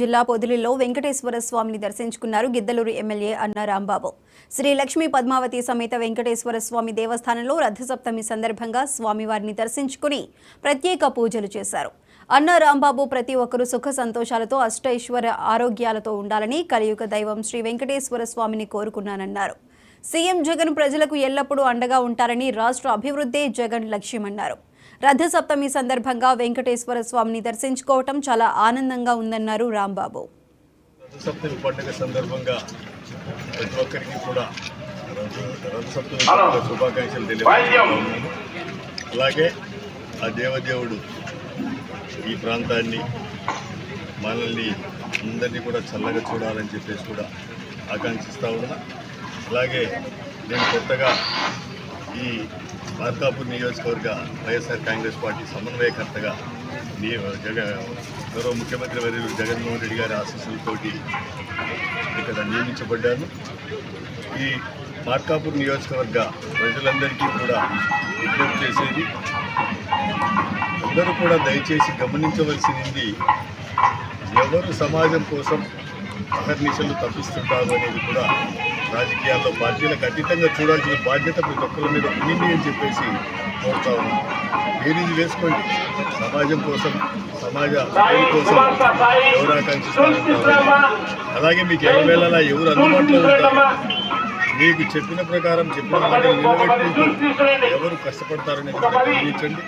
జిల్లా పొదిలిలో వెంకటేశ్వర స్వామిని దర్శించుకున్నారు గిద్దలూరు ఎమ్మెల్యే అన్న రాంబాబు. శ్రీ లక్ష్మీ పద్మావతి సమేత వెంకటేశ్వర స్వామి దేవస్థానంలో రథసప్తమి సందర్భంగా స్వామివారిని దర్శించుకుని ప్రత్యేక పూజలు చేశారు. అన్న రాంబాబు ప్రతి ఒక్కరూ సుఖ సంతోషాలతో అష్టైశ్వర ఆరోగ్యాలతో ఉండాలని కలియుగ దైవం శ్రీ వెంకటేశ్వర స్వామిని కోరుకున్నానన్నారు. సీఎం జగన్ ప్రజలకు ఎల్లప్పుడూ అండగా ఉంటారని రాష్ట్ర అభివృద్ధే జగన్ లక్ష్యమన్నారు. రథసప్తమి సందర్భంగా వెంకటేశ్వర స్వామిని దర్శించుకోవటం చాలా ఆనందంగా ఉందన్నారు రాంబాబు. రథసప్తమి పండుగ సందర్భంగా ప్రతి ఒక్కరికి కూడా రథసప్తమి శుభాకాంక్షలు తెలియజేస్తున్నాను. అలాగే ఆ దేవదేవుడు ఈ ప్రాంతాన్ని మనల్ని అందరినీ కూడా చల్లగా చూడాలని చెప్పేసి కూడా ఆకాంక్షిస్తూ ఉన్నా. అలాగే నేను కొత్తగా ఈ మార్కాపూర్ నియోజకవర్గ వైఎస్ఆర్ కాంగ్రెస్ పార్టీ సమన్వయకర్తగా గౌరవ ముఖ్యమంత్రి వర్యులు జగన్మోహన్ రెడ్డి గారి ఆశీస్సులతోటి ఇక్కడ నియమించబడ్డాను. ఈ మార్కాపూర్ నియోజకవర్గ ప్రజలందరికీ కూడా విజ్ఞప్తి చేసేది, అందరూ కూడా దయచేసి గమనించవలసింది, ఎవరు సమాజం కోసం అహర్నిశలు తప్పిస్తుంటారు అనేది కూడా రాజకీయాల్లో పార్టీలకు అతీతంగా చూడాల్సిన బాధ్యత ప్రతి ఒక్కరి మీద ఉంది అని చెప్పేసి కోరుతా ఉన్నాం. బేరీజు వేసుకోండి, సమాజం కోసం సమాజ కోసం ఎవరు ఆకాంక్షిస్తారంటారు, అలాగే మీకు ఎల్లవేళలా ఎవరు అందుబాటులో ఉంటారు, మీకు చెప్పిన ప్రకారం చెప్పిన మాటలు నిలబెట్టుకుంటూ ఎవరు కష్టపడతారనేది గమనించండి.